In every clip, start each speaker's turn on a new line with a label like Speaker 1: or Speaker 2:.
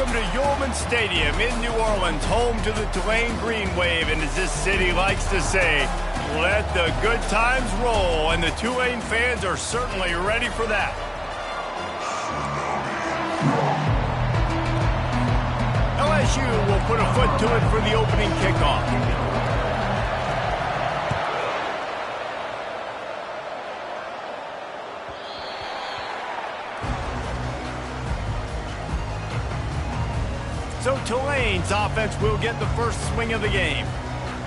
Speaker 1: Welcome to Yulman Stadium in New Orleans, home to the Tulane Green Wave, and as this city likes to say, let the good times roll, and the Tulane fans are certainly ready for that. LSU will put a foot to it for the opening kickoff. So Tulane's offense will get the first swing of the game.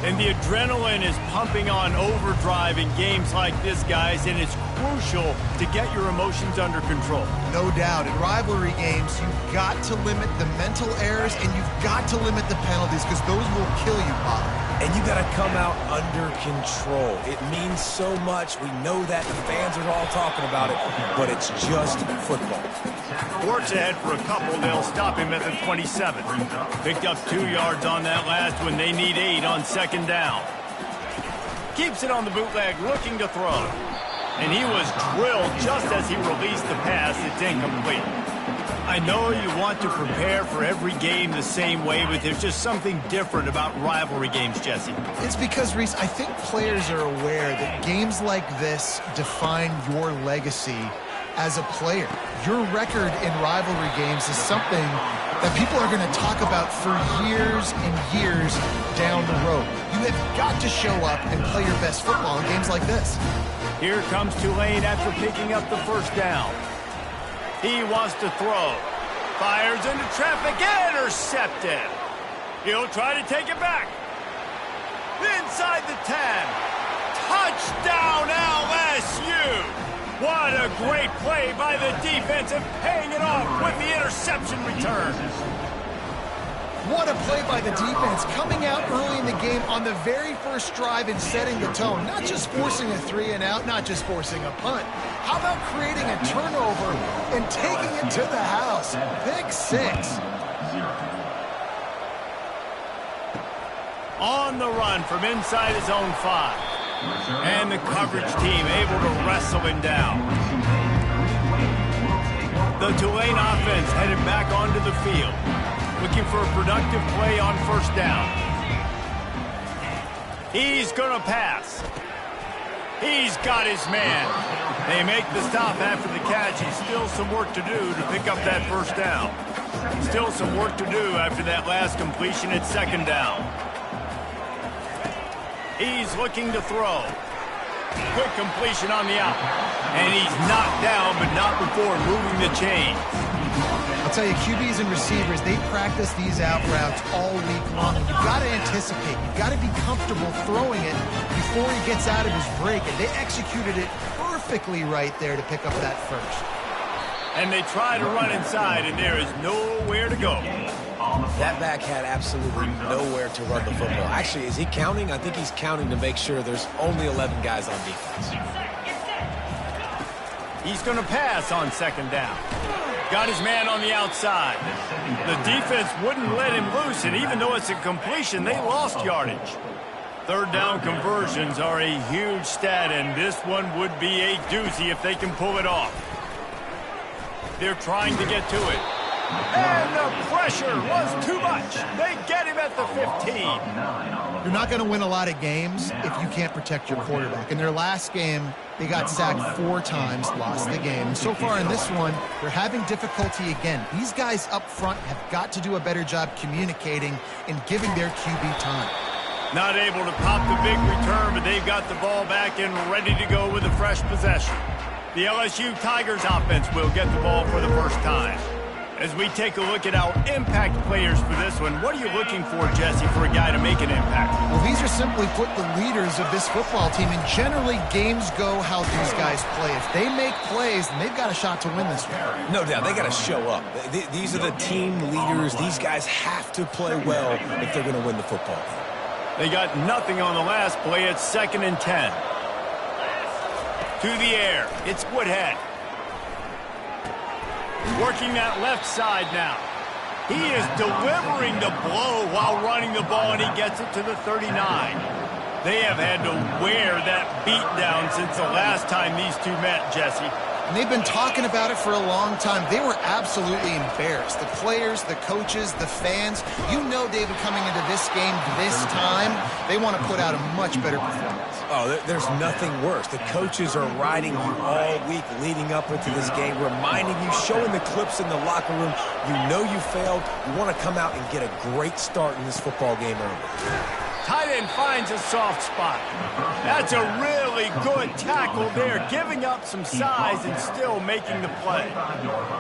Speaker 1: And the adrenaline is pumping on overdrive in games like this, guys, and it's crucial to get your emotions under control.
Speaker 2: No doubt. In rivalry games, you've got to limit the mental errors and you've got to limit the penalties because those will kill you, Bob.
Speaker 3: And you got to come out under control. It means so much. We know that. The fans are all talking about it, but it's just football.
Speaker 1: Works ahead for a couple. They'll stop him at the 27. Picked up 2 yards on that last one. They need 8 on second down. Keeps it on the bootleg, looking to throw. And he was drilled just as he released the pass. It's incomplete. I know you want to prepare for every game the same way, but there's just something different about rivalry games, Jesse.
Speaker 2: It's because, Reese, I think players are aware that games like this define your legacy as a player. Your record in rivalry games is something that people are going to talk about for years and years down the road. You have got to show up and play your best football in games like this.
Speaker 1: Here comes Tulane after picking up the first down. He wants to throw. Fires into traffic, intercepted. He'll try to take it back. Inside the 10. Touchdown LSU. What a great play by the defense and paying it off with the interception return.
Speaker 2: What a play by the defense, coming out early in the game on the very first drive and setting the tone. Not just forcing a 3-and-out, not just forcing a punt. How about creating a turnover and taking it to the house? Pick 6.
Speaker 1: On the run from inside his own 5. And the coverage team able to wrestle him down. The Tulane offense headed back onto the field, looking for a productive play on first down. He's going to pass. He's got his man. They make the stop after the catch. He's still some work to do to pick up that first down. Still some work to do after that last completion at second down. He's looking to throw. Quick completion on the out. And he's knocked down, but not before moving the chains.
Speaker 2: I'll tell you, QBs and receivers, they practice these out routes all week long. You've got to anticipate. You've got to be comfortable throwing it before he gets out of his break. And they executed it perfectly right there to pick up that first.
Speaker 1: And they try to run inside, and there is nowhere to go.
Speaker 3: That back had absolutely nowhere to run the football. Actually, is he counting? I think he's counting to make sure there's only 11 guys on defense.
Speaker 1: He's going to pass on second down. Got his man on the outside. The defense wouldn't let him loose, and even though it's a completion, they lost yardage. Third down conversions are a huge stat, and this one would be a doozy if they can pull it off. They're trying to get to it. And the pressure was too much. They get him at the 15.
Speaker 2: You're not going to win a lot of games if you can't protect your quarterback. In their last game, they got sacked 4 times, lost the game. And so far in this one, they're having difficulty again. These guys up front have got to do a better job communicating and giving their QB time.
Speaker 1: Not able to pop the big return, but they've got the ball back and ready to go with a fresh possession. The LSU Tigers offense will get the ball for the first time. As we take a look at our impact players for this one, what are you looking for, Jesse, for a guy to make an impact?
Speaker 2: Well, these are simply put the leaders of this football team, and generally games go how these guys play. If they make plays, then they've got a shot to win this one.
Speaker 3: No doubt, they got to show up. These are the team leaders. These guys have to play well if they're going to win the football.
Speaker 1: They got nothing on the last play. It's 2nd and 10. To the air. It's Woodhead. Working that left side now. He is delivering the blow while running the ball, and he gets it to the 39. They have had to wear that beat down since the last time these two met, Jesse.
Speaker 2: And they've been talking about it for a long time. They were absolutely embarrassed. The players, the coaches, the fans. You know, David, coming into this game this time, they want to put out a much better performance.
Speaker 3: Oh, there's nothing worse. The coaches are riding you all week leading up into this game, reminding you, showing the clips in the locker room. You know you failed. You want to come out and get a great start in this football game early.
Speaker 1: Tight end finds a soft spot. That's a really good tackle there, giving up some size and still making the play.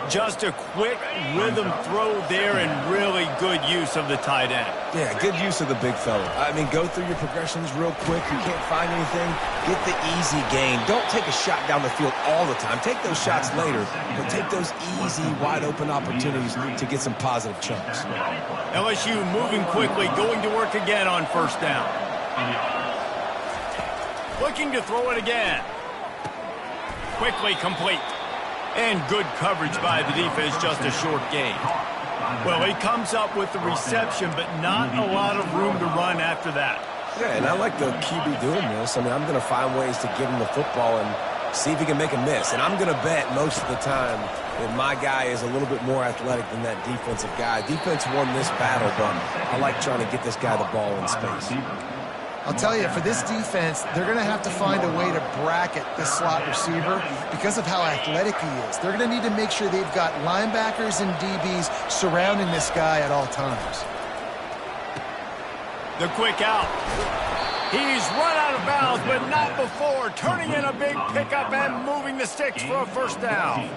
Speaker 1: Just a quick rhythm throw there and really good use of the tight end.
Speaker 3: Yeah, good use of the big fella. I mean, go through your progressions real quick. You can't find anything, get the easy gain. Don't take a shot down the field all the time. Take those shots later, but take those easy, wide-open opportunities to get some positive chunks.
Speaker 1: LSU moving quickly, going to work again on first down. Looking to throw it again. Quickly complete. And good coverage by the defense, just a short gain. Well, he comes up with the reception, but not a lot of room to run after that.
Speaker 3: Yeah, and I like the QB doing this. I mean, I'm going to find ways to give him the football and see if he can make a miss. And I'm going to bet most of the time that my guy is a little bit more athletic than that defensive guy. Defense won this battle, but I like trying to get this guy the ball in space.
Speaker 2: I'll tell you, for this defense, they're going to have to find a way to bracket this slot receiver because of how athletic he is. They're going to need to make sure they've got linebackers and DBs surrounding this guy at all times.
Speaker 1: The quick out. He's run out of bounds, but not before. Turning in a big pickup and moving the sticks for a first down.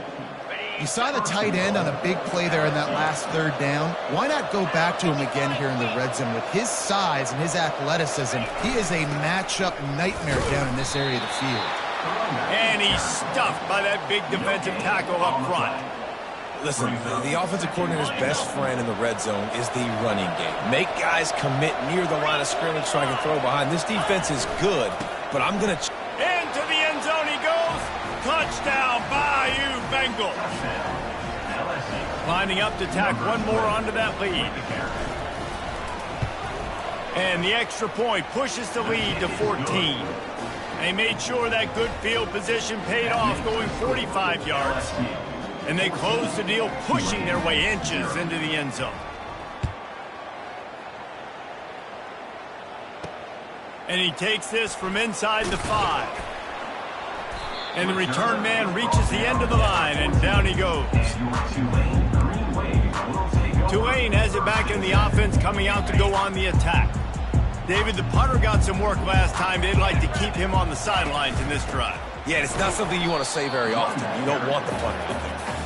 Speaker 2: You saw the tight end on a big play there in that last third down. Why not go back to him again here in the red zone? With his size and his athleticism, he is a matchup nightmare down in this area of the field.
Speaker 1: And he's stuffed by that big defensive tackle up front.
Speaker 3: Listen, the offensive coordinator's best friend in the red zone is the running game. Make guys commit near the line of scrimmage so I can throw behind. This defense is good, but I'm going to...
Speaker 1: Into the end zone he goes. Touchdown, Bayou Bengals. Lining up to tack one more onto that lead. And the extra point pushes the lead to 14. They made sure that good field position paid off, going 45 yards. And they close the deal, pushing their way inches into the end zone. And he takes this from inside the 5. And the return man reaches the end of the line, and down he goes. Tulane has it back in the offense, coming out to go on the attack. David, the punter got some work last time. They'd like to keep him on the sidelines in this drive.
Speaker 3: Yeah, it's not something you want to say very often. You don't want the punter to do.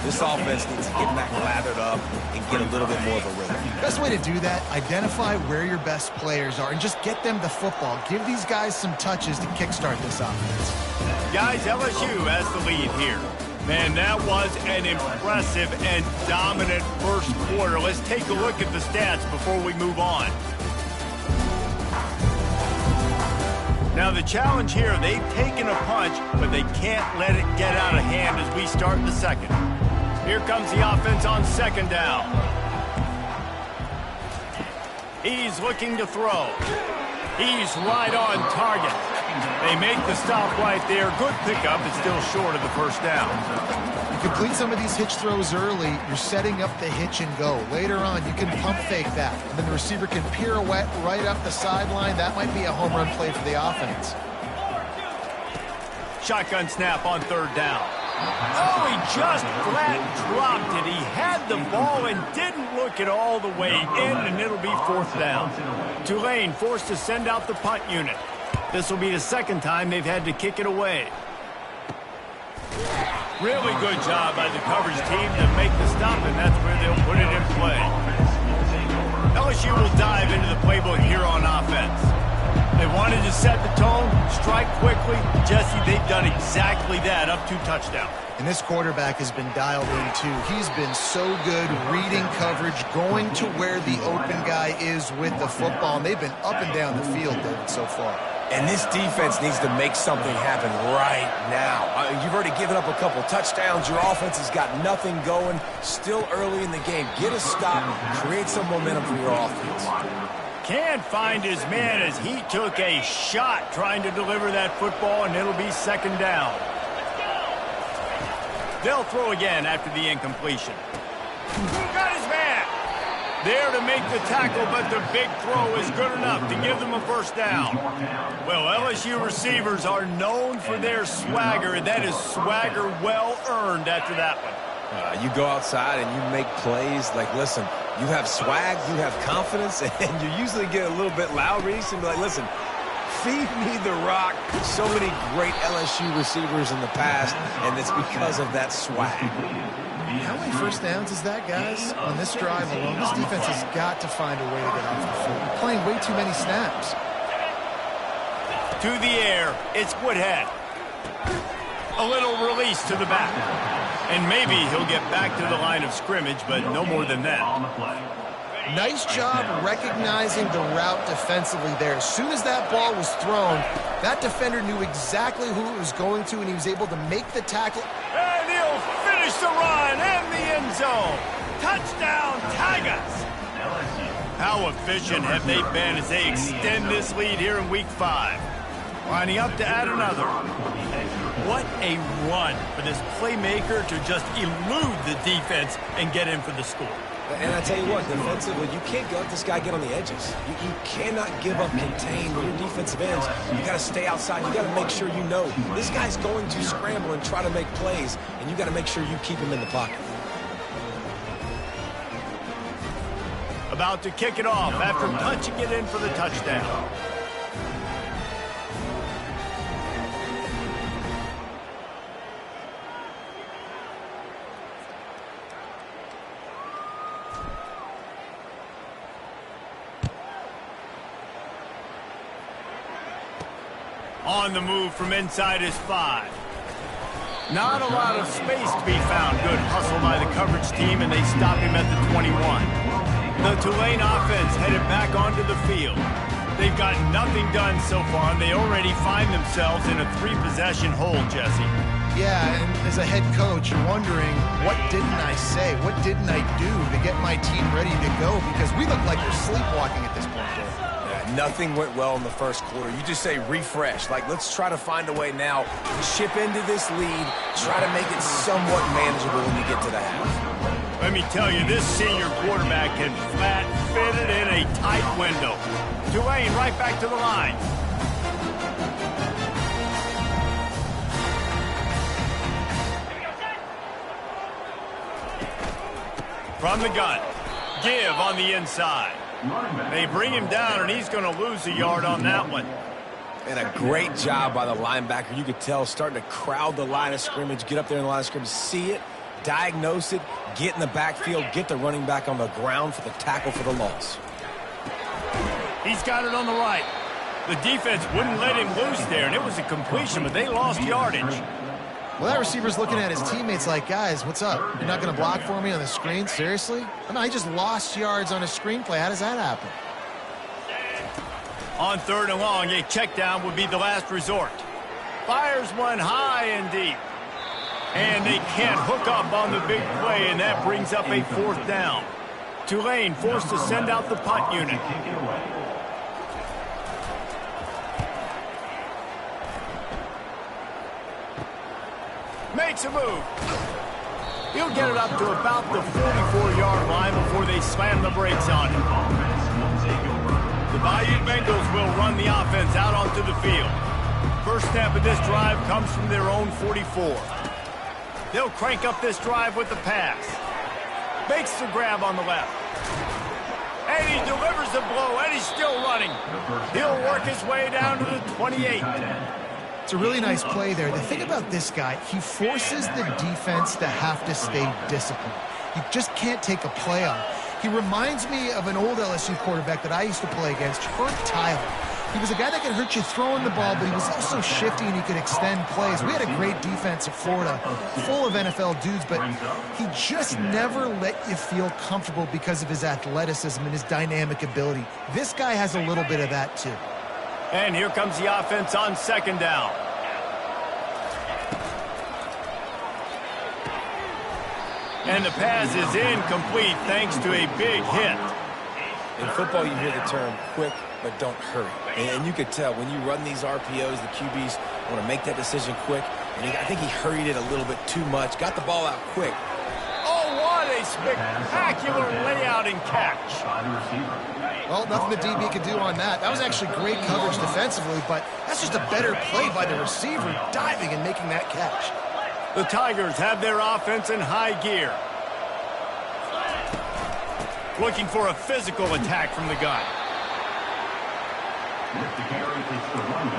Speaker 3: This offense needs to get back lathered up and get a little bit more of a rhythm.
Speaker 2: Best way to do that, identify where your best players are and just get them the football. Give these guys some touches to kickstart this offense.
Speaker 1: Guys, LSU has the lead here. Man, that was an impressive and dominant first quarter. Let's take a look at the stats before we move on. Now, the challenge here, they've taken a punch, but they can't let it get out of hand as we start the second. Here comes the offense on second down. He's looking to throw. He's right on target. They make the stop right there. Good pickup. It's still short of the first down.
Speaker 2: You complete some of these hitch throws early, you're setting up the hitch and go. Later on, you can pump fake that. And then the receiver can pirouette right up the sideline. That might be a home run play for the offense.
Speaker 1: Shotgun snap on third down. Oh, he just flat dropped it. He had the ball and didn't look it all the way in, and it'll be fourth down. Tulane forced to send out the punt unit. This will be the second time they've had to kick it away. Really good job by the coverage team to make the stop, and that's where they'll put it in play. LSU will dive into the playbook here on offense. They wanted to set the tone, strike quickly. Jesse, they've done exactly that, up 2 touchdowns.
Speaker 2: And this quarterback has been dialed in, too. He's been so good reading coverage, going to where the open guy is with the football. And they've been up and down the field, David, so far.
Speaker 3: And this defense needs to make something happen right now. You've already given up a couple touchdowns. Your offense has got nothing going. Still early in the game. Get a stop. Create some momentum for your offense.
Speaker 1: Can't find his man as he took a shot trying to deliver that football, and it'll be second down. They'll throw again after the incompletion. Got his man. There to make the tackle, but the big throw is good enough to give them a first down. Well, LSU receivers are known for their swagger, and that is swagger well earned after that one.
Speaker 3: You go outside and you make plays. Like, listen, you have swag, you have confidence, and you usually get a little bit loud, Reese, and be like, listen, feed me the rock. So many great LSU receivers in the past, and it's because of that swag.
Speaker 2: How many first downs is that, guys? On this drive alone, this defense has got to find a way to get off the field. They're playing way too many snaps.
Speaker 1: To the air, it's Woodhead. A little release to the back. And maybe he'll get back to the line of scrimmage, but no more than that.
Speaker 2: Nice job recognizing the route defensively there. As soon as that ball was thrown, that defender knew exactly who it was going to, and he was able to make the tackle.
Speaker 1: And he'll finish the run in the end zone. Touchdown, Tigers! How efficient have they been as they extend this lead here in Week 5? Lining up to add another. What a run for this playmaker to just elude the defense and get in for the score.
Speaker 3: And I tell you what, defensively, you can't let this guy get on the edges. You cannot give up contain with your defensive ends. You got to stay outside. You got to make sure you know this guy's going to scramble and try to make plays, and you got to make sure you keep him in the pocket.
Speaker 1: About to kick it off after punching it in for the touchdown. On the move from inside his 5. Not a lot of space to be found. Good hustle by the coverage team, and they stop him at the 21. The Tulane offense headed back onto the field. They've got nothing done so far, and they already find themselves in a 3-possession hole, Jesse.
Speaker 2: Yeah, and as a head coach, you're wondering, what didn't I say? What didn't I do to get my team ready to go? Because we look like we're sleepwalking at this point, Joe.
Speaker 3: Nothing went well in the first quarter. You just say refresh. Like, let's try to find a way now to chip into this lead, try to make it somewhat manageable when you get to the half.
Speaker 1: Let me tell you, this senior quarterback can flat fit it in a tight window. Tulane right back to the line. From the gun. Give on the inside. They bring him down, and he's going to lose a yard on that one.
Speaker 3: And a great job by the linebacker. You could tell starting to crowd the line of scrimmage, get up there in the line of scrimmage, see it, diagnose it, get in the backfield, get the running back on the ground for the tackle for the loss.
Speaker 1: He's got it on the right. The defense wouldn't let him loose there, and it was a completion, but they lost yardage.
Speaker 2: Well, that receiver's looking at his teammates like, guys, what's up? You're not going to block for me on the screen? Seriously? Oh, no, he just lost yards on a screenplay. How does that happen?
Speaker 1: On 3rd and long, a check down would be the last resort. Fires one high and deep. And they can't hook up on the big play, and that brings up a 4th down. Tulane forced to send out the punt unit. Makes a move. He'll get it up to about the 44-yard line before they slam the brakes on him. The Bayou Bengals will run the offense out onto the field. First snap of this drive comes from their own 44. They'll crank up this drive with the pass. Makes the grab on the left. And he delivers the blow, and he's still running. He'll work his way down to the 28.
Speaker 2: It's a really nice play there. The thing about this guy, he forces the defense to have to stay disciplined. You just can't take a play on him. He reminds me of an old LSU quarterback that I used to play against, Herb Tyler. He was a guy that could hurt you throwing the ball, but he was also shifty and he could extend plays. We had a great defense at Florida, full of NFL dudes, but he just never let you feel comfortable because of his athleticism and his dynamic ability. This guy has a little bit of that too.
Speaker 1: And here comes the offense on 2nd down. And the pass is incomplete thanks to a big hit.
Speaker 3: In football, you hear the term quick, but don't hurry. And you could tell when you run these RPOs, the QBs want to make that decision quick. And I think he hurried it a little bit too much. Got the ball out quick.
Speaker 1: Oh, what a spectacular layout and catch.
Speaker 2: Well, nothing the DB could do on that. That was actually great coverage defensively, but that's just a better play by the receiver diving and making that catch.
Speaker 1: The Tigers have their offense in high gear. Looking for a physical attack from the gun.
Speaker 4: With the carry, it's the running.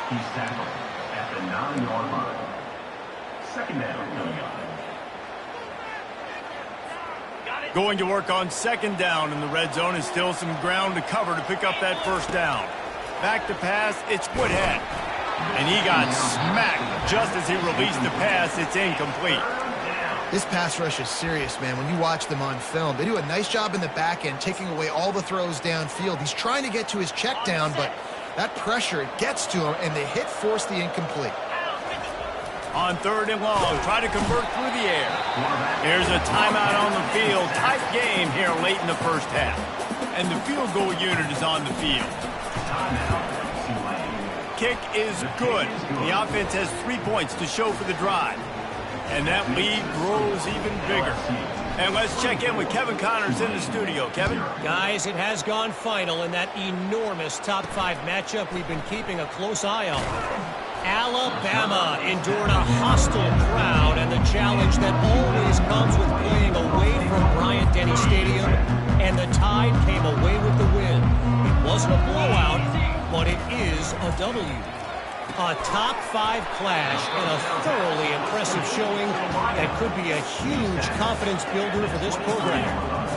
Speaker 4: He's tackled at the 9-yard line. Second down coming up.
Speaker 1: Going to work on second down in the red zone, and still some ground to cover to pick up that first down. Back to pass, it's Woodhead. And he got smacked just as he released the pass. It's incomplete.
Speaker 2: This pass rush is serious, man. When you watch them on film, they do a nice job in the back end, taking away all the throws downfield. He's trying to get to his check down, but that pressure, it gets to him, and the hit forced the incomplete.
Speaker 1: On third and long, try to convert through the air. Here's a timeout on the field. Tight game here late in the first half. And the field goal unit is on the field. Kick is good. The offense has 3 points to show for the drive. And that lead grows even bigger. And let's check in with Kevin Connors in the studio. Kevin?
Speaker 5: Guys, it has gone final in that enormous top 5 matchup we've been keeping a close eye on. Alabama endured a hostile crowd and the challenge that always comes with playing away from Bryant-Denny Stadium, and the Tide came away with the win. It wasn't a blowout, but it is a W. A top 5 clash and a thoroughly impressive showing that could be a huge confidence builder for this program.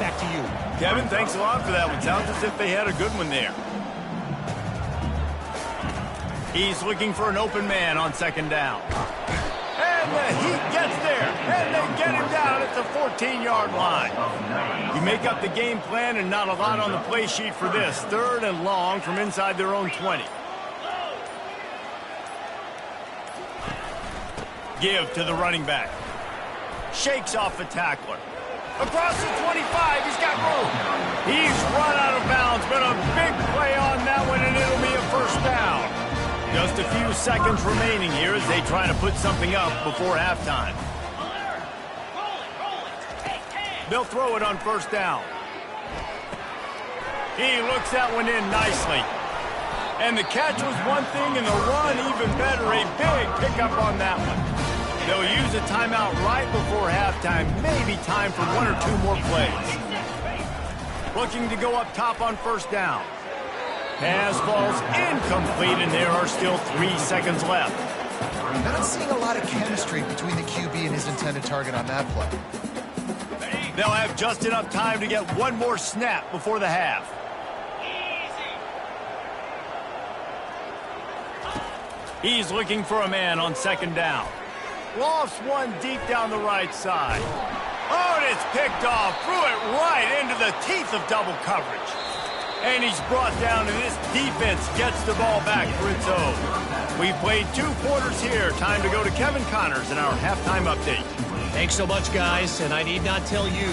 Speaker 5: Back to you.
Speaker 1: Kevin, thanks a lot for that one. Sounds as if they had a good one there. He's looking for an open man on second down. And the Heat gets there, and they get him down at the 14-yard line. You make up the game plan and not a lot on the play sheet for this. Third and long from inside their own 20. Give to the running back. Shakes off the tackler. Across the 25, he's got room. He's run out of bounds, but a big play on that one, and it'll be a first down. Just a few seconds remaining here as they try to put something up before halftime. They'll throw it on first down. He looks that one in nicely. And the catch was one thing, and the run even better. A big pickup on that one. They'll use a timeout right before halftime. Maybe time for 1 or 2 more plays. Looking to go up top on first down. Pass falls incomplete, and there are still 3 seconds left.
Speaker 2: Not seeing a lot of chemistry between the QB and his intended target on that play.
Speaker 1: They'll have just enough time to get one more snap before the half. He's looking for a man on second down. Lofts one deep down the right side. Oh, and it's picked off. Threw it right into the teeth of double coverage. And he's brought down, and this defense gets the ball back for its own. We've played 2 quarters here. Time to go to Kevin Connors in our halftime update.
Speaker 5: Thanks so much, guys. And I need not tell you,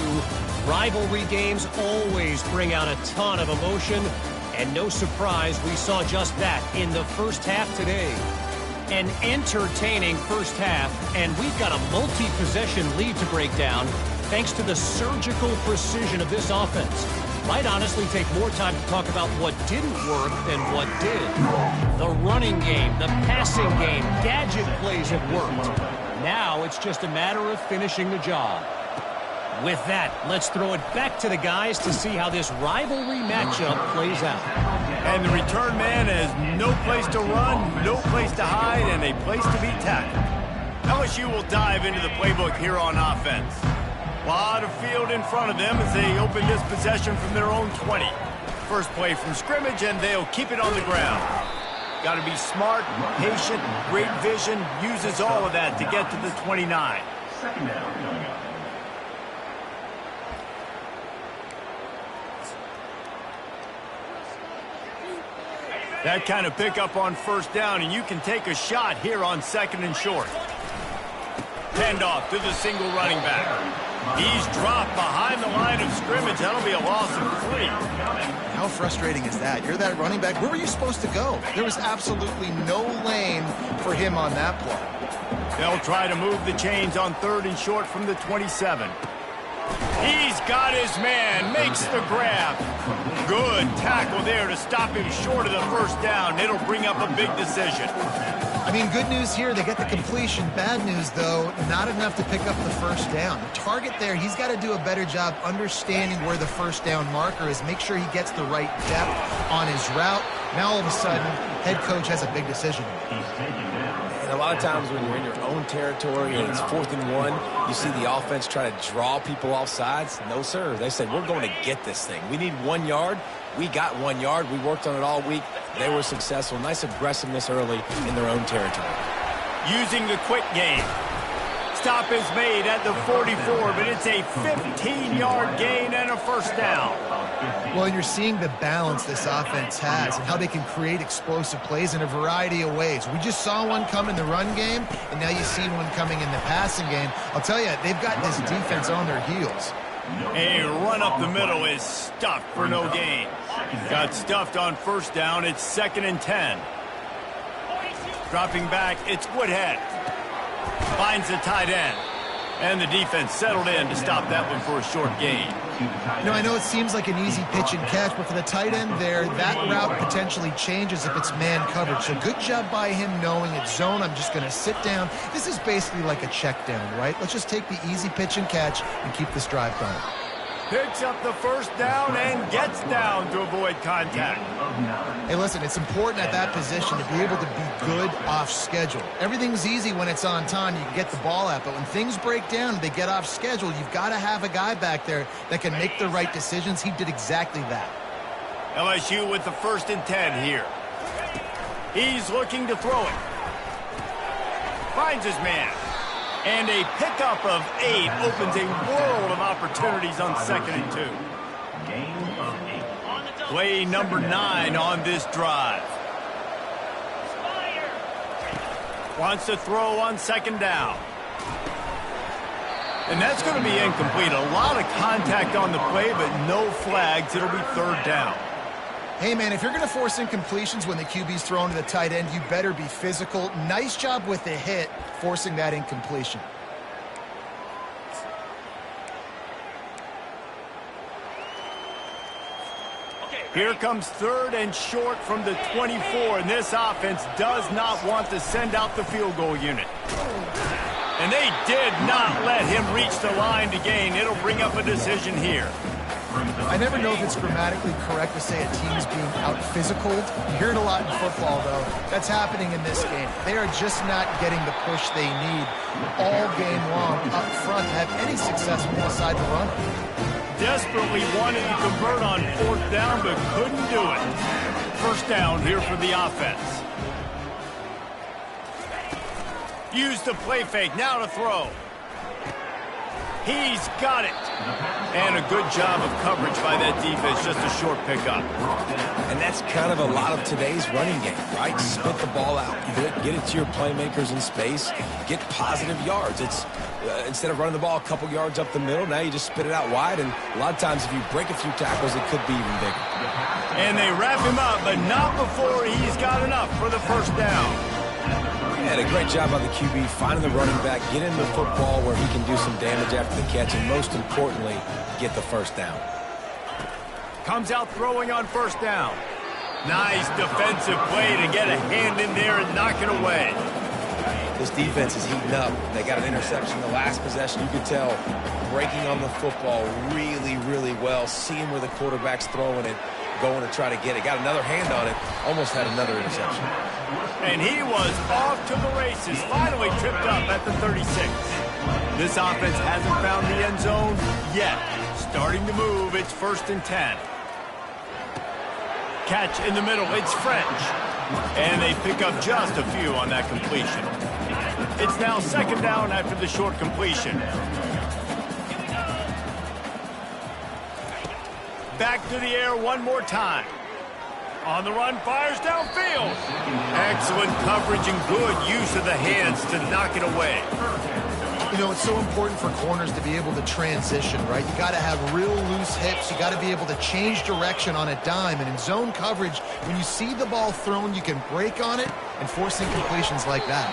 Speaker 5: rivalry games always bring out a ton of emotion. And no surprise, we saw just that in the first half today. An entertaining first half, and we've got a multi-possession lead to break down thanks to the surgical precision of this offense. Might honestly take more time to talk about what didn't work than what did. The running game, the passing game, gadget plays have worked. Now it's just a matter of finishing the job. With that, let's throw it back to the guys to see how this rivalry matchup plays out.
Speaker 1: And the return man has no place to run, no place to hide, and a place to be tackled. LSU will dive into the playbook here on offense. A lot of field in front of them as they open this possession from their own 20. First play from scrimmage, and they'll keep it on the ground. Got to be smart, patient, great vision, uses all of that to get to the 29.
Speaker 4: Second down coming up.
Speaker 1: That kind of pickup on first down, and you can take a shot here on second and short. Handoff to the single running back. He's dropped behind the line of scrimmage. That'll be a loss of 3.
Speaker 2: How frustrating is that? You're that running back. Where were you supposed to go? There was absolutely no lane for him on that play.
Speaker 1: They'll try to move the chains on 3rd and short from the 27. He's got his man, makes the grab. Good tackle there to stop him short of the first down. It'll bring up a big decision.
Speaker 2: I mean, good news here, they get the completion. Bad news, though, not enough to pick up the first down. The target there, he's got to do a better job understanding where the first down marker is, make sure he gets the right depth on his route. Now, all of a sudden, head coach has a big decision.
Speaker 3: And a lot of times when you're in your own territory and it's 4th and 1, you see the offense try to draw people off sides. No, sir. They said, we're going to get this thing. We need 1 yard. We got 1 yard. We worked on it all week. They were successful. Nice aggressiveness early in their own territory.
Speaker 1: Using the quick game. Stop is made at the 44, but it's a 15-yard gain and a first down.
Speaker 2: Well, and you're seeing the balance this offense has and how they can create explosive plays in a variety of ways. We just saw one come in the run game, and now you see one coming in the passing game. I'll tell you, they've got this defense on their heels.
Speaker 1: A run up the middle is stuffed for no gain. Got stuffed on first down. It's 2nd and 10. Dropping back, it's Woodhead. Finds the tight end. And the defense settled in to stop that one for a short gain.
Speaker 2: You know, I know it seems like an easy pitch and catch, but for the tight end there, that route potentially changes if it's man coverage. So good job by him knowing it's zone. I'm just going to sit down. This is basically like a check down, right? Let's just take the easy pitch and catch and keep this drive going.
Speaker 1: Picks up the first down and gets down to avoid contact.
Speaker 2: Hey, listen, it's important at that position to be able to be good off schedule. Everything's easy when it's on time. You can get the ball out, but when things break down and they get off schedule, you've got to have a guy back there that can make the right decisions. He did exactly that.
Speaker 1: LSU with the 1st and 10 here. He's looking to throw it. Finds his man. And a pickup of 8 opens a world of opportunities on 2nd and 2. Play number 9 on this drive. Wants to throw on 2nd down. And that's going to be incomplete. A lot of contact on the play, but no flags. It'll be 3rd down.
Speaker 2: Hey, man, if you're going to force incompletions when the QB's thrown to the tight end, you better be physical. Nice job with the hit, forcing that incompletion.
Speaker 1: Here comes 3rd and short from the 24, and this offense does not want to send out the field goal unit. And they did not let him reach the line to gain. It'll bring up a decision here.
Speaker 2: I never know if it's grammatically correct to say a team's being out-physicaled. You hear it a lot in football, though. That's happening in this game. They are just not getting the push they need all game long up front to have any success from inside the run.
Speaker 1: Desperately wanted to convert on 4th down, but couldn't do it. First down here for the offense. Use the play fake, now to throw. He's got it. And a good job of coverage by that defense, just a short pickup.
Speaker 3: And that's kind of a lot of today's running game, right? Split the ball out, get it to your playmakers in space, get positive yards. It's instead of running the ball a couple yards up the middle, now you just spit it out wide, and a lot of times if you break a few tackles, it could be even bigger.
Speaker 1: And they wrap him up, but not before he's got enough for the first down.
Speaker 3: Yeah, a great job by the QB, finding the running back, get into the football where he can do some damage after the catch, and most importantly, get the first down.
Speaker 1: Comes out throwing on first down. Nice defensive play to get a hand in there and knock it away.
Speaker 3: This defense is heating up. They got an interception the last possession. You could tell breaking on the football really, really well, seeing where the quarterback's throwing it, going to try to get it. Got another hand on it, almost had another interception.
Speaker 1: And he was off to the races, finally tripped up at the 36. This offense hasn't found the end zone yet. Starting to move, it's 1st and 10. Catch in the middle, it's French. And they pick up just a few on that completion. It's now 2nd down after the short completion. Back to the air one more time. On the run, fires downfield. Excellent coverage and good use of the hands to knock it away.
Speaker 2: You know, it's so important for corners to be able to transition, right? You got to have real loose hips. You got to be able to change direction on a dime. And in zone coverage, when you see the ball thrown, you can break on it and force incompletions like that.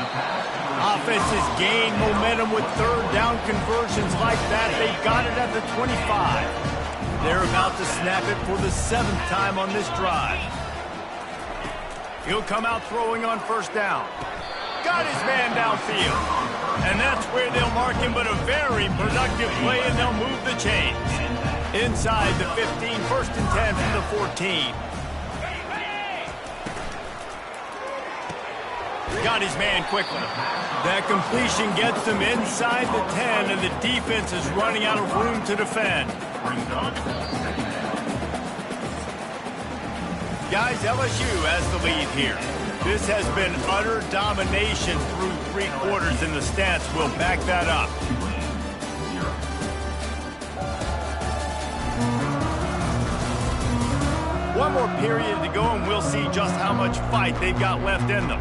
Speaker 1: Offenses gain momentum with third down conversions like that. They got it at the 25. They're about to snap it for the 7th time on this drive. He'll come out throwing on first down. Got his man downfield. And that's where they'll mark him, but a very productive play, and they'll move the chains. Inside the 15, 1st and 10 from the 14. Got his man quickly. That completion gets them inside the 10, and the defense is running out of room to defend. Guys, LSU has the lead here. This has been utter domination through 3 quarters, and the stats will back that up. One more period to go, and we'll see just how much fight they've got left in them.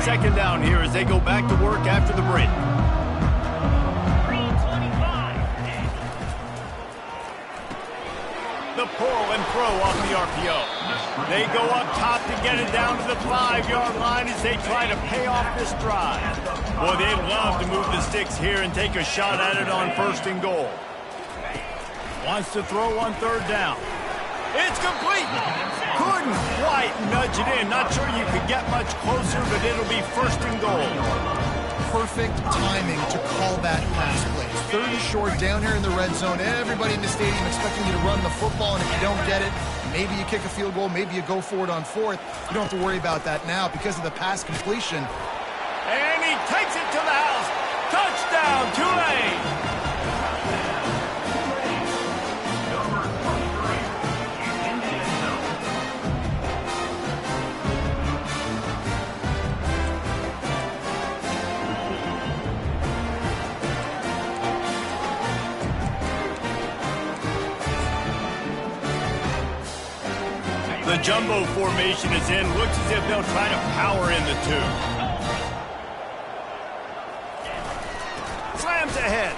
Speaker 1: Second down here as they go back to work after the break. The pull and throw off the RPO. They go up top to get it down to the 5-yard line as they try to pay off this drive. Boy, they'd love to move the sticks here and take a shot at it on 1st and goal. Wants to throw on 3rd down. It's complete. Couldn't quite nudge it in. Not sure you could get much closer, but it'll be 1st and goal.
Speaker 2: Perfect timing to call that pass play. 3rd and short down here in the red zone. Everybody in the stadium expecting you to run the football, and if you don't get it, maybe you kick a field goal, maybe you go for it on 4th. You don't have to worry about that now because of the pass completion.
Speaker 1: And he takes it to the house. Touchdown, Tulane! The jumbo formation is in. Looks as if they'll try to power in the 2. Slams ahead.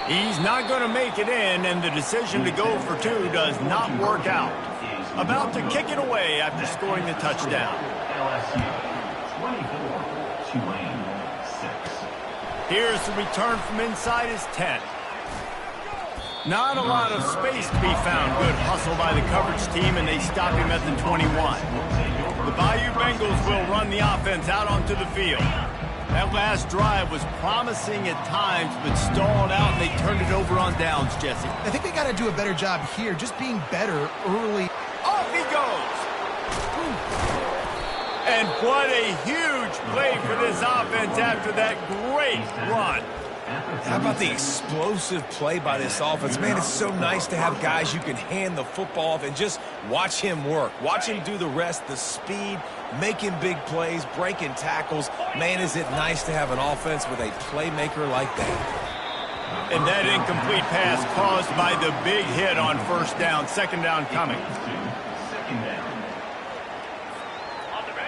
Speaker 1: He's not going to make it in, and the decision to go for 2 does not work out. About to kick it away after scoring the touchdown.
Speaker 4: LSU 24, Tulane 6.
Speaker 1: Here's the return from inside his 10. Not a lot of space to be found. Good hustle by the coverage team, and they stop him at the 21. The Bayou Bengals will run the offense out onto the field. That last drive was promising at times, but stalled out, and they turned it over on downs, Jesse.
Speaker 2: I think they got to do a better job here, just being better early.
Speaker 1: Off he goes! And what a huge play for this offense after that great run.
Speaker 3: How about the explosive play by this offense? Man, it's so nice to have guys you can hand the football off and just watch him work. Watch him do the rest, the speed, making big plays, breaking tackles. Man, is it nice to have an offense with a playmaker like that.
Speaker 1: And that incomplete pass caused by the big hit on 1st down. 2nd down coming.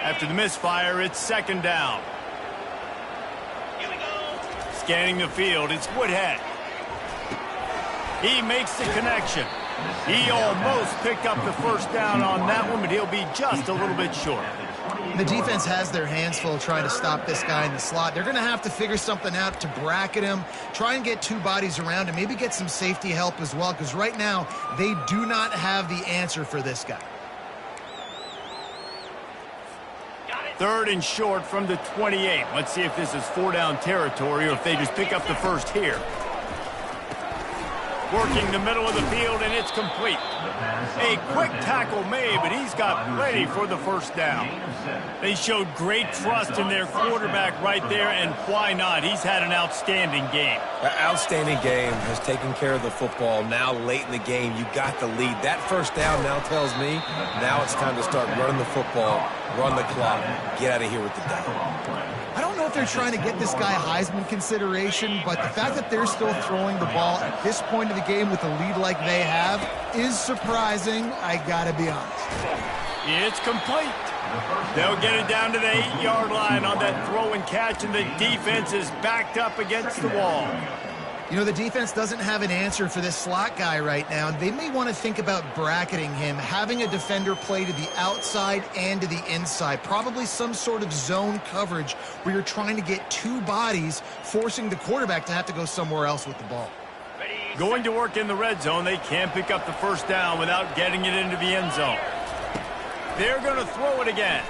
Speaker 1: After the misfire, it's 2nd down. Scanning the field, it's Woodhead. He makes the connection. He almost picked up the 1st down on that one, but he'll be just a little bit short.
Speaker 2: The defense has their hands full trying to stop this guy in the slot. They're going to have to figure something out to bracket him, try and get 2 bodies around him, maybe get some safety help as well, because right now they do not have the answer for this guy.
Speaker 1: 3rd and short from the 28. Let's see if this is 4-down territory or if they just pick up the 1st here. Working the middle of the field, and it's complete. A quick tackle made, but he's got plenty for the 1st down. They showed great trust in their quarterback right there, and why not? He's had an outstanding game.
Speaker 3: An outstanding game, has taken care of the football. Now late in the game, you got the lead. That 1st down now tells me now it's time to start running the football, run the clock, get out of here with the down.
Speaker 2: I don't know if they're trying to get this guy Heisman consideration, but the fact that they're still throwing the ball at this point of the game with a lead like they have is surprising, I gotta be honest.
Speaker 1: It's complete. They'll get it down to the 8-yard line on that throw and catch, and the defense is backed up against the wall.
Speaker 2: You know, the defense doesn't have an answer for this slot guy right now. They may want to think about bracketing him, having a defender play to the outside and to the inside. Probably some sort of zone coverage where you're trying to get two bodies, forcing the quarterback to have to go somewhere else with the ball.
Speaker 1: Going to work in the red zone. They can't pick up the first down without getting it into the end zone. They're going to throw it again.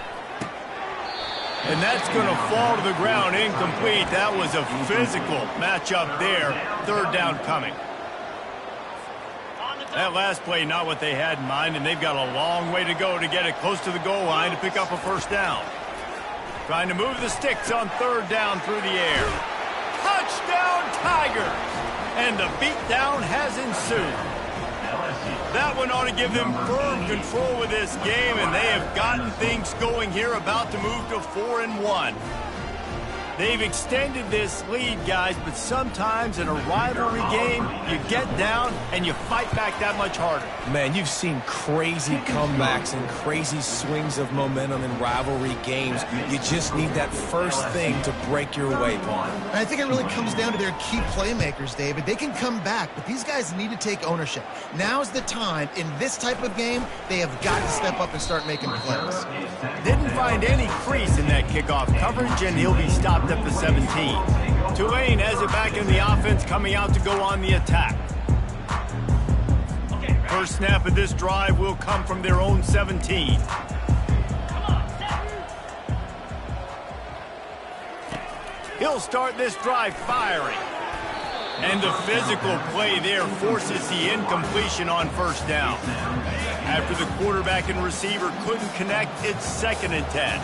Speaker 1: And that's going to fall to the ground, incomplete. That was a physical matchup there. Third down coming. That last play, not what they had in mind, and they've got a long way to go to get it close to the goal line to pick up a first down. Trying to move the sticks on third down through the air. Touchdown, Tigers! And the beatdown has ensued. That one ought to give them firm control with this game, and they have gotten things going here, about to move to 4-1. They've extended this lead, guys, but sometimes in a rivalry game, you get down and you fight back that much harder.
Speaker 3: Man, you've seen crazy comebacks and crazy swings of momentum in rivalry games. You just need that first thing to break your way, Paul.
Speaker 2: And I think it really comes down to their key playmakers, David. They can come back, but these guys need to take ownership. Now's the time. In this type of game, they have got to step up and start making plays.
Speaker 1: Didn't find any crease in that kickoff coverage, and he'll be stopped at the 17. Tulane has it back in the offense, coming out to go on the attack. First snap of this drive will come from their own 17. He'll start this drive firing. And the physical play there forces the incompletion on first down. After the quarterback and receiver couldn't connect, it's 2nd and 10.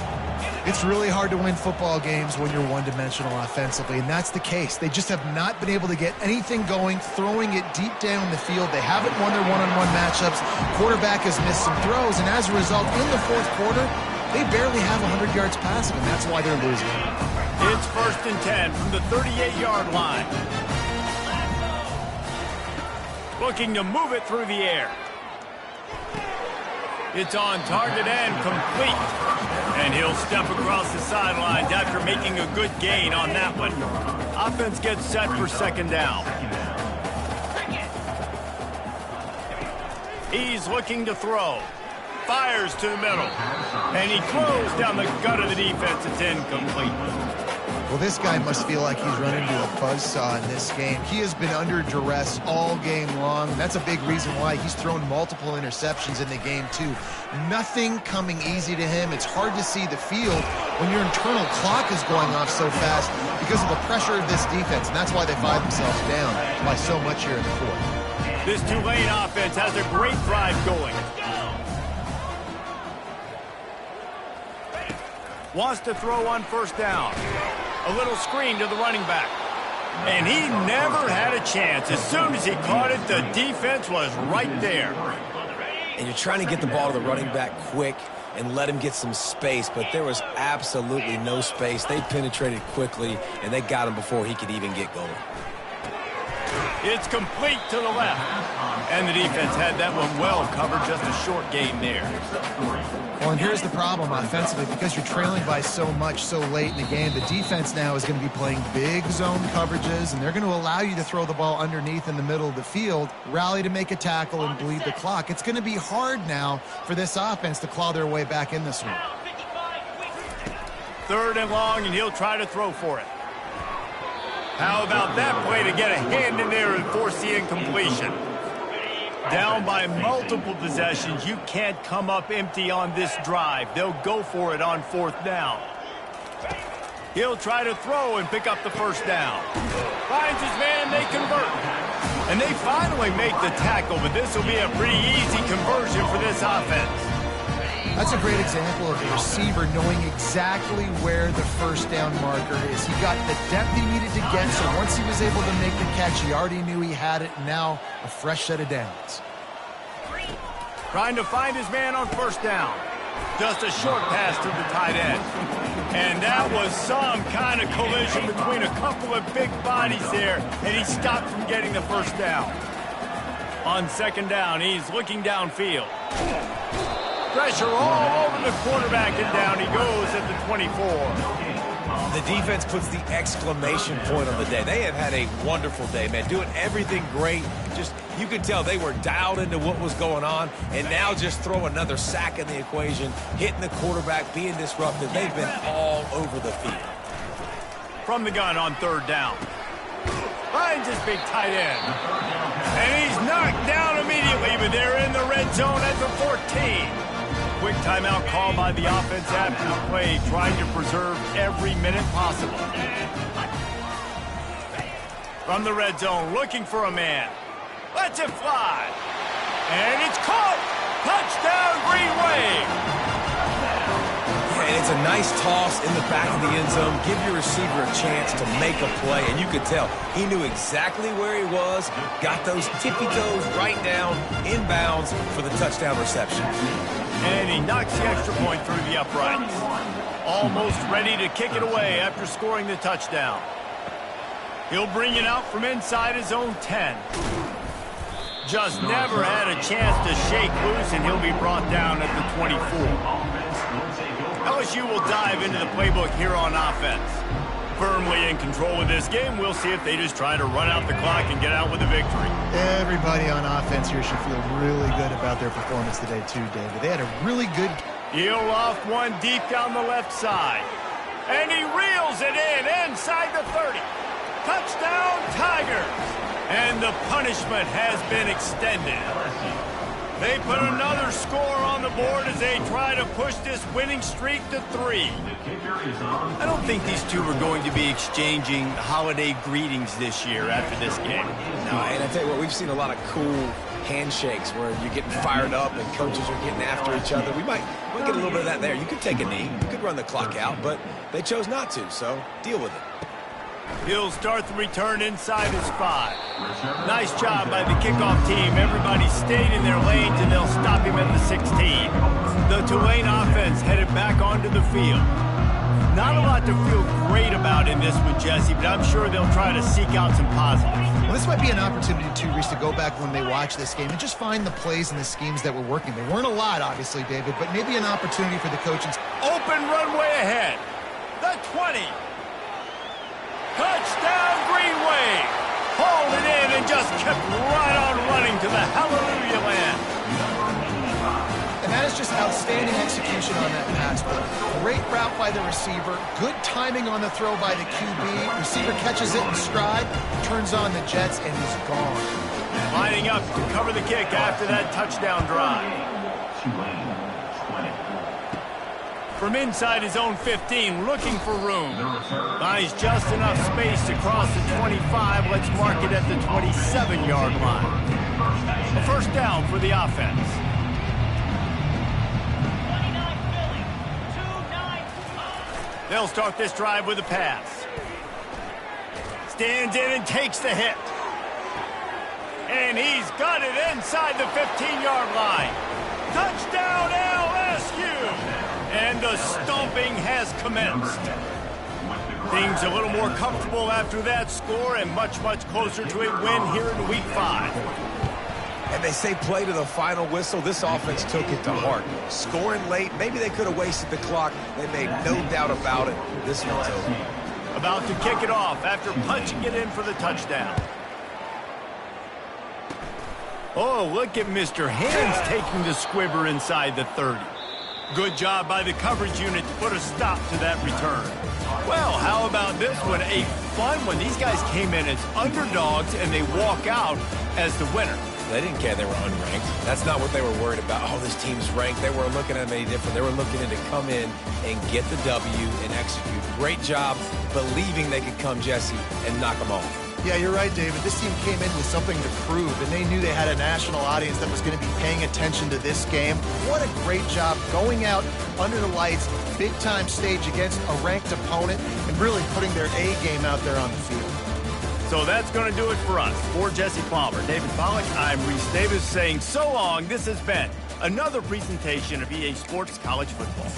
Speaker 2: It's really hard to win football games when you're one-dimensional offensively, and that's the case. They just have not been able to get anything going, throwing it deep down the field. They haven't won their one-on-one matchups. Quarterback has missed some throws, and as a result, in the fourth quarter, they barely have 100 yards passing, and that's why they're losing.
Speaker 1: It's 1st and 10 from the 38-yard line. Looking to move it through the air. It's on target and complete. And he'll step across the sidelines after making a good gain on that one. Offense gets set for 2nd down. He's looking to throw. Fires to the middle. And he throws down the gut of the defense. It's incomplete.
Speaker 2: Well, this guy must feel like he's run into a buzzsaw in this game. He has been under duress all game long. That's a big reason why he's thrown multiple interceptions in the game, too. Nothing coming easy to him. It's hard to see the field when your internal clock is going off so fast because of the pressure of this defense, and that's why they find themselves down by so much here in the fourth.
Speaker 1: This Tulane offense has a great drive going. Wants to throw on first down. A little screen to the running back. And he never had a chance. As soon as he caught it, the defense was right there.
Speaker 3: And you're trying to get the ball to the running back quick and let him get some space, but there was absolutely no space. They penetrated quickly, and they got him before he could even get going.
Speaker 1: It's complete to the left. And the defense had that one well covered. Just a short gain there.
Speaker 2: Well, and here's the problem offensively. Because you're trailing by so much so late in the game, the defense now is going to be playing big zone coverages, and they're going to allow you to throw the ball underneath in the middle of the field, rally to make a tackle, and bleed the clock. It's going to be hard now for this offense to claw their way back in this one.
Speaker 1: 3rd and long, and he'll try to throw for it. How about that play to get a hand in there and force the incompletion? Down by multiple possessions, you can't come up empty on this drive. They'll go for it on 4th down. He'll try to throw and pick up the first down. Finds his man, they convert. And they finally make the tackle, but this will be a pretty easy conversion for this offense.
Speaker 2: That's a great example of the receiver knowing exactly where the first down marker is. He got the depth he needed to get, so once he was able to make the catch, he already knew he had it, and now a fresh set of downs.
Speaker 1: Trying to find his man on first down. Just a short pass to the tight end. And that was some kind of collision between a couple of big bodies there, and he stopped from getting the first down. On 2nd down, he's looking downfield. Pressure all over the quarterback, and down he goes at the 24.
Speaker 3: The defense puts the exclamation point on the day. They have had a wonderful day, man, doing everything great. Just, you could tell they were dialed into what was going on, and now just throw another sack in the equation, hitting the quarterback, being disruptive. They've been all over the field.
Speaker 1: From the gun on third down. Finds his big tight end. And he's knocked down immediately, but they're in the red zone at the 14. Quick timeout call by the offense after the play, trying to preserve every minute possible. From the red zone, looking for a man. Lets it fly. And it's caught. Touchdown, Green Wave.
Speaker 3: Yeah, and it's a nice toss in the back of the end zone. Give your receiver a chance to make a play, and you could tell he knew exactly where he was, got those tippy toes right down, inbounds for the touchdown reception.
Speaker 1: And he knocks the extra point through the uprights. Almost ready to kick it away after scoring the touchdown. He'll bring it out from inside his own 10. Just never had a chance to shake loose, and he'll be brought down at the 24. LSU will dive into the playbook here on offense. Firmly in control of this game, we'll see if they just try to run out the clock and get out with a victory.
Speaker 2: Everybody on offense here should feel really good about their performance today too, David. They had a really good...
Speaker 1: He'll off one deep down the left side. And he reels it in inside the 30. Touchdown, Tigers! And the punishment has been extended. They put another score on the board as they try to push this winning streak to 3. I don't think these two are going to be exchanging holiday greetings this year after this game.
Speaker 3: No, and I tell you what, we've seen a lot of cool handshakes where you're getting fired up and coaches are getting after each other. We might get a little bit of that there. You could take a knee. You could run the clock out, but they chose not to, so deal with it.
Speaker 1: He'll start the return inside his 5. Nice job by the kickoff team. Everybody stayed in their lanes, and they'll stop him at the 16. The Tulane offense headed back onto the field. Not a lot to feel great about in this one, Jesse, but I'm sure they'll try to seek out some positives.
Speaker 2: Well, this might be an opportunity, too, Reese, to go back when they watch this game and just find the plays and the schemes that were working. There weren't a lot, obviously, David, but maybe an opportunity for the coaching.
Speaker 1: Open runway ahead. The 20. Touchdown, Green Wave. Hauled it in and just kept right on running to the hallelujah land.
Speaker 2: And that is just outstanding execution on that pass play. Great route by the receiver. Good timing on the throw by the QB. Receiver catches it in stride, turns on the jets, and he's gone.
Speaker 1: Lining up to cover the kick after that touchdown drive. From inside his own 15, looking for room. Finds just enough space to cross the 25. Let's mark it at the 27-yard line. A first down for the offense. They'll start this drive with a pass. Stands in and takes the hit. And he's got it inside the 15-yard line. Touchdown, LSU! And the stomping has commenced. Things a little more comfortable after that score and much, much closer to a win here in Week 5.
Speaker 3: And they say play to the final whistle. This offense took it to heart. Scoring late, maybe they could have wasted the clock. They made no doubt about it. This one's over.
Speaker 1: About to kick it off after punching it in for the touchdown. Oh, look at Mr. Hands taking the squibber inside the 30. Good job by the coverage unit to put a stop to that return. Well, how about this one? A fun one. These guys came in as underdogs, and they walk out as the winner.
Speaker 3: They didn't care they were unranked. That's not what they were worried about. Oh, this team's ranked. They weren't looking at them any different. They were looking in to come in and get the W and execute. Great job believing they could come, Jesse, and knock them off.
Speaker 2: Yeah, you're right, David. This team came in with something to prove, and they knew they had a national audience that was going to be paying attention to this game. What a great job going out under the lights, big-time stage against a ranked opponent, and really putting their A game out there on the field.
Speaker 1: So that's going to do it for us. For Jesse Palmer, David Pollack, I'm Reese Davis saying so long. This has been another presentation of EA Sports College Football.